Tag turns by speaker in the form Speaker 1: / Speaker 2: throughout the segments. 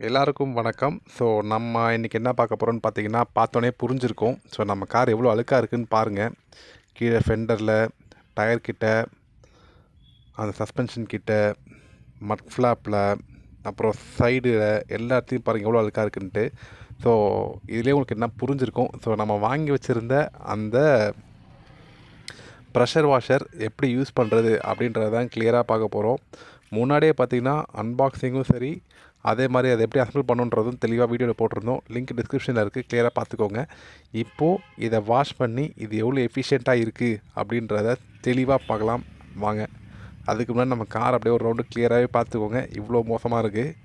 Speaker 1: எல்லாருக்கும் வணக்கம். ஸோ நம்ம இன்றைக்கி என்ன பார்க்க போகிறோம்னு பார்த்தீங்கன்னா, பார்த்தோன்னே புரிஞ்சிருக்கும். ஸோ நம்ம கார் எவ்வளோ அழுக்காக இருக்குதுன்னு பாருங்கள். கீழே ஃபெண்டரில், டயர் கிட்ட, அந்த சஸ்பென்ஷன் கிட்ட, மட் ஃப்ளாப்பில், அப்புறம் சைடில் எல்லாத்தையும் பாருங்கள் எவ்வளோ அழுக்காக இருக்குன்ட்டு. ஸோ இதுலேயே உங்களுக்கு என்ன புரிஞ்சிருக்கும். ஸோ நம்ம வாங்கி வச்சுருந்த அந்த ப்ரெஷர் வாஷர் எப்படி யூஸ் பண்ணுறது அப்படின்றத தான் கிளியராக பார்க்க போகிறோம். முன்னாடியே பார்த்தீங்கன்னா அன்பாக்சிங்கும் சரி, அதே மாதிரி அதை எப்படி அசம்பிள் பண்ணுன்றதும் தெளிவாக வீடியோவில் போட்டிருந்தோம். லிங்க் டிஸ்கிரிப்ஷனில் இருக்குது, கிளியராக பார்த்துக்கோங்க. இப்போது இதை வாஷ் பண்ணி இது எவ்வளோ எஃபிஷியண்ட்டாக இருக்குது அப்படின்றத தெளிவாக பார்க்கலாம் வாங்க. அதுக்கு முன்னாடி நம்ம கார் அப்படியே ஒரு ரவுண்டு கிளியராகவே பார்த்துக்கோங்க. இவ்வளோ மோசமாக இருக்குது.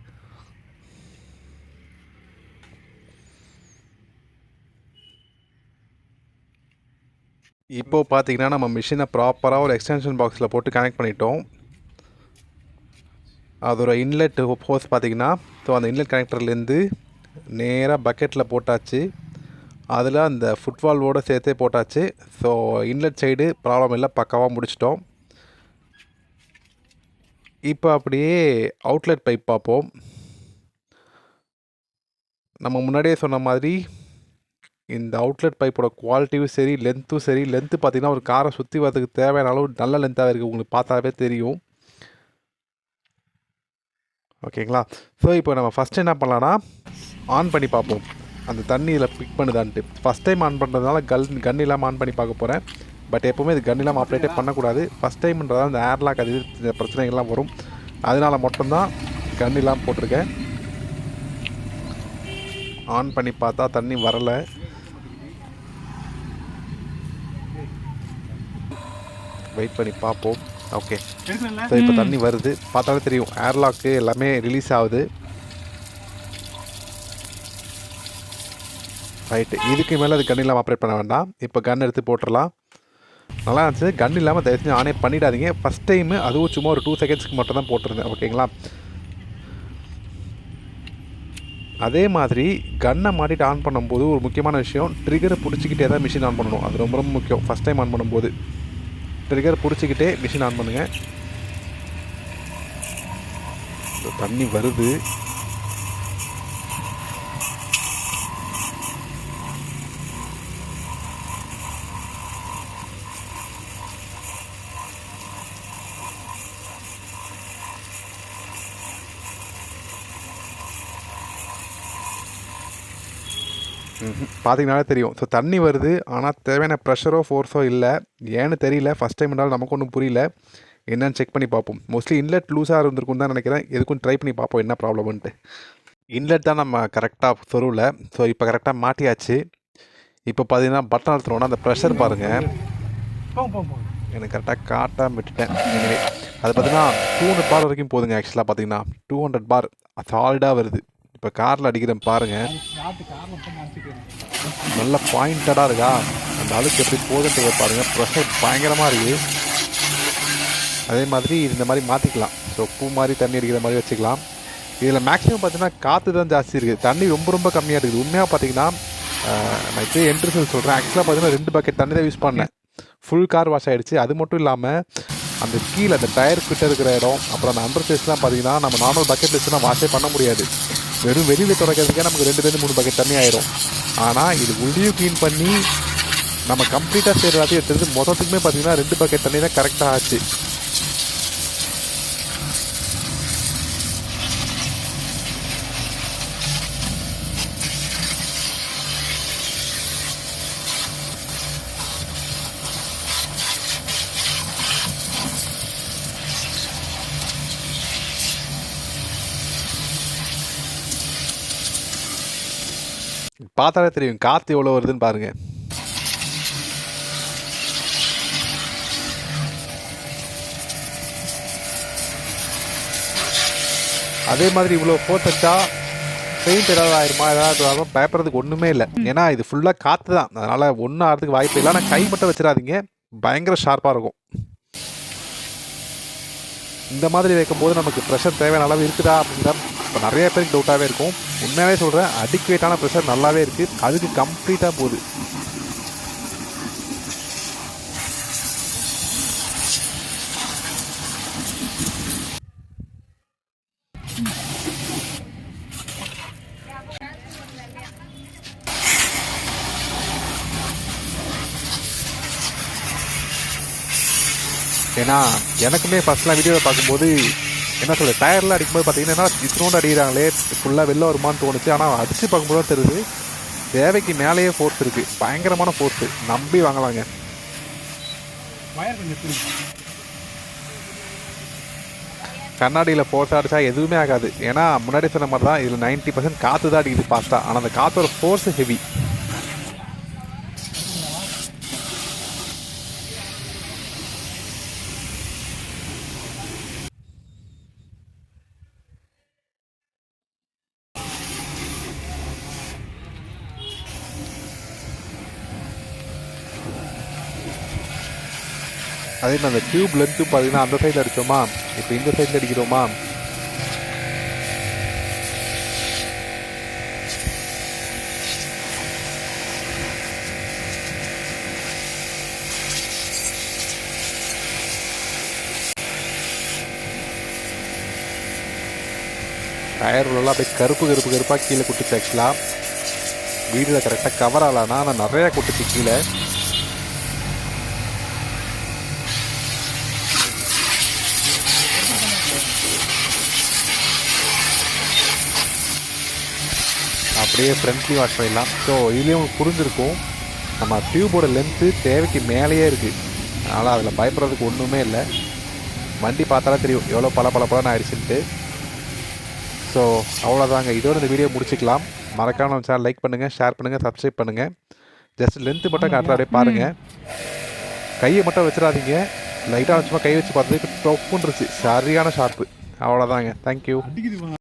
Speaker 1: இப்போது பார்த்தீங்கன்னா நம்ம மிஷினை ப்ராப்பராக ஒரு எக்ஸ்டென்ஷன் பாக்ஸில் போட்டு கனெக்ட் பண்ணிட்டோம். அதோட இன்லெட் ஹோஸ் பார்த்திங்கன்னா, ஸோ அந்த இன்லெட் கனெக்டர்லேருந்து நேராக பக்கெட்டில் போட்டாச்சு. அதில் அந்த ஃபுட்வால்வோடு சேர்த்தே போட்டாச்சு. ஸோ இன்லெட் சைடு ப்ராப்ளம் இல்லை, பக்காவாக முடிச்சிட்டோம். இப்போ அப்படியே அவுட்லெட் பைப் பார்ப்போம். நம்ம முன்னாடியே சொன்ன மாதிரி இந்த அவுட்லெட் பைப்போட குவாலிட்டியும் சரி, லென்த்தும் சரி. லென்த்து பார்த்திங்கன்னா ஒரு காரை சுற்றி வரதுக்கு தேவையான அளவு நல்ல லென்த்தாக இருக்குது, உங்களுக்கு பார்த்தாவே தெரியும். ஓகேங்களா? ஸோ இப்போ நம்ம ஃபஸ்ட்டு என்ன பண்ணலான்னா, ஆன் பண்ணி பார்ப்போம் அந்த தண்ணி இதில் பிக் பண்ணுதான்ட்டு. ஃபஸ்ட் டைம் ஆன் பண்ணுறதுனால கன் இல்லாமல் ஆன் பண்ணி பார்க்க போகிறேன். பட் எப்போவுமே இது கன் இல்லாமல் ஆப்ரேட்டே பண்ணக்கூடாது. ஃபஸ்ட் டைம்ன்றதால் அந்த ஏர்லாக் அது இந்த பிரச்சனைகள்லாம் வரும். அதனால் மட்டும்தான் கன் இல்லாமல் போட்டிருக்கேன். ஆன் பண்ணி பார்த்தா தண்ணி வரலை. வெயிட் பண்ணி பார்ப்போம். ஓகே, ஸோ இப்போ தண்ணி வருது, பார்த்தாலே தெரியும். ஏர்லாக்கு எல்லாமே ரிலீஸ் ஆகுது. ரைட்டு, இதுக்கு மேலே அது கன் இல்லாமல் ஆப்ரேட் பண்ண வேண்டாம். இப்போ கன் எடுத்து போட்டுடலாம். நல்லா இருந்துச்சு. கன் இல்லாமல் தயவு செஞ்சு ஆனே பண்ணிடாதீங்க. ஃபஸ்ட் டைமு அதுவும் சும்மா ஒரு 2 செகண்ட்ஸ்க்கு மட்டும் தான் போட்டிருந்தேன். ஓகேங்களா? அதே மாதிரி கன்னை மாட்டிட்டு ஆன் பண்ணும்போது ஒரு முக்கியமான விஷயம், ட்ரிகரை பிடிச்சிக்கிட்டே தான் மிஷின் ஆன் பண்ணணும். அது ரொம்ப ரொம்ப முக்கியம். ஃபஸ்ட் டைம் ஆன் பண்ணும்போது ட்ரிகர் பிடிச்சிக்கிட்டே மிஷின் ஆன் பண்ணுங்கள். தண்ணி வருது. பார்த்தீங்கன்னாலே தெரியும். ஸோ தண்ணி வருது, ஆனால் தேவையான ப்ரெஷரோ ஃபோர்ஸோ இல்லை. ஏன்னு தெரியல. ஃபஸ்ட் டைம் இருந்தாலும் நமக்கு ஒன்றும் புரியல. என்னென்னு செக் பண்ணி பார்ப்போம். மோஸ்ட்லி இன்லெட் லூஸாக இருந்திருக்கும் தான் நினைக்கிறேன். எதுக்கும் ட்ரை பண்ணி பார்ப்போம் என்ன ப்ராப்ளம்ன்ட்டு. இன்லெட் தான் நம்ம கரெக்டாக சொருவில். ஸோ இப்போ கரெக்டாக மாட்டியாச்சு. இப்போ பார்த்தீங்கன்னா பட்டன் அழுத்துறோன்னா அந்த ப்ரெஷர் பாருங்கள். எனக்கு கரெக்டாக காட்டாமல் விட்டுட்டேன். எனவே அது பார்த்தீங்கன்னா 200 பார் வரைக்கும் போதுங்க. ஆக்சுவலாக பார்த்தீங்கன்னா 200 பார் சாலிடாக வருது. இப்போ காரில் அடிக்கிறேன் பாருங்கள், நல்ல பாயிண்டடாக இருக்கா. அந்த அழுக்கு எப்படி போகுதுன்ட்டு பாருங்கள். ப்ரெஷர் பயங்கரமாக இருக்குது. அதே மாதிரி இந்த மாதிரி மாற்றிக்கலாம். ஸோ பூ மாதிரி தண்ணி அடிக்கிற மாதிரி வச்சுக்கலாம். இதில் மேக்ஸிமம் பார்த்தீங்கன்னா காற்று தான் ஜாஸ்தி இருக்குது, தண்ணி ரொம்ப ரொம்ப கம்மியாக இருக்குது. உண்மையாக பார்த்தீங்கன்னா நான் இப்போ என்ட்ரன்ஸ் சொல்கிறேன். ஆக்சுவலாக பார்த்தீங்கன்னா 2 பக்கெட் தண்ணி தான் யூஸ் பண்ணேன். ஃபுல் கார் வாஷ் ஆகிடுச்சு. அது மட்டும் இல்லாமல் அந்த கீழே அந்த டயர் கிட்ட இருக்கிற இடம், அப்புறம் அந்த அண்டர் ஃபேஸ்லாம் பார்த்தீங்கன்னா நம்ம நார்மல் பக்கெட் வச்சுலாம் வாஷே பண்ண முடியாது. வெறும் வெளியில் துடைக்கிறதுக்கே நமக்கு 2-3 பக்கெட் தண்ணி ஆயிரும். ஆனால் இது உள்ளேயும் க்ளீன் பண்ணி நம்ம கம்ப்ளீட்டாக செய்கிற எல்லாத்தையும் எடுத்துகிட்டு மொத்தத்துக்குமே பார்த்தீங்கன்னா 2 பக்கெட் தண்ணி தான் கரெக்டாக ஆச்சு. பார்த்தாலே தெரியும் காற்று எவ்வளோ வருதுன்னு பாருங்கள். அதே மாதிரி இவ்வளோ ஃபோர்ஸ் வச்சா பெயிண்ட் ஏதாவது ஆயிருமா, ஏதாவது ஆகும், பயப்படுறதுக்கு ஒன்றுமே இல்லை. ஏன்னா இது ஃபுல்லாக காற்று தான். அதனால் ஒன்றும் ஆகிறதுக்கு வாய்ப்பு இல்லை. ஆனால் கை மட்டும் வச்சிடாதீங்க, பயங்கர ஷார்ப்பாக இருக்கும். இந்த மாதிரி வைக்கும்போது நமக்கு ப்ரெஷர் தேவையான அளவு இருக்குதா அப்படிங்கிற இப்போ நிறைய பேருக்கு டவுட்டாகவே இருக்கும். உண்மையாகவே சொல்கிறேன், அடிக்குவேட்டான ப்ரெஷர் நல்லாவே இருக்குது. அதுக்கு கம்ப்ளீட்டாக போகுது. ஏன்னா எனக்குமே ஃபஸ்ட்லாம் வீடியோவில் பார்க்கும்போது என்ன சொல்ல டயர்லாம் அடிக்கும்போது பார்த்தீங்கன்னா இத்தனோண்டு அடிக்கிறாங்களே ஃபுல்லாக வெளில வருமானு தோணுச்சு. ஆனால் அடித்து பார்க்கும்போது தான் தெரியுது தேவைக்கு மேலேயே ஃபோர்ஸ் இருக்குது, பயங்கரமான ஃபோர்ஸு, நம்பி வாங்கலாங்க. கண்ணாடியில் ஃபோர்ஸ் அடித்தா எதுவுமே ஆகாது. ஏன்னா முன்னாடி சொன்ன மாதிரி தான் இதில் 90% காற்று தான் அடிக்குது ஃபாஸ்ட்டாக. ஆனால் அந்த காற்றோட ஃபோர்ஸு ஹெவி. அதே மாதிரி அந்த டியூப் லென்த்து பார்த்தீங்கன்னா அந்த சைடில் அடித்தோமா, இப்போ இந்த சைடில் அடிக்கிறோமா, டயர்லாம் அப்படியே கருப்பாக கீழே குட்டுச்சு. ஆக்சுவலாக வீடியோவில் கரெக்டாக கவர் ஆகலான்னா ஆனால் நிறையா குட்டுச்சு கீழே. அப்படியே ஃப்ரண்ட்லி வாஷ் பண்ணிடலாம். ஸோ இதுலேயும் உங்களுக்கு புரிஞ்சிருக்கும் நம்ம டியூபோட லென்த்து தேவைக்கு மேலேயே இருக்குது. அதனால் அதில் பயப்படுறதுக்கு ஒன்றுமே இல்லை. வண்டி பார்த்தாலே தெரியும் எவ்வளோ பல ஆயிடுச்சுன்ட்டு. ஸோ அவ்வளோதாங்க, இதோட இந்த வீடியோ முடிச்சுக்கலாம். மறக்காம நம்ம சேனல் லைக் பண்ணுங்கள், ஷேர் பண்ணுங்கள், சப்ஸ்கிரைப் பண்ணுங்கள். ஜஸ்ட் லென்த்து மட்டும் காட்டுற அப்படியே பாருங்கள். கையை மட்டும் வச்சிடாதீங்க, லைட்டாக வச்சுமா கை வச்சு பார்த்ததுக்கு டொப்புன்றுச்சு, சரியான ஷார்ப்பு. அவ்வளோதாங்க, தேங்க்யூ.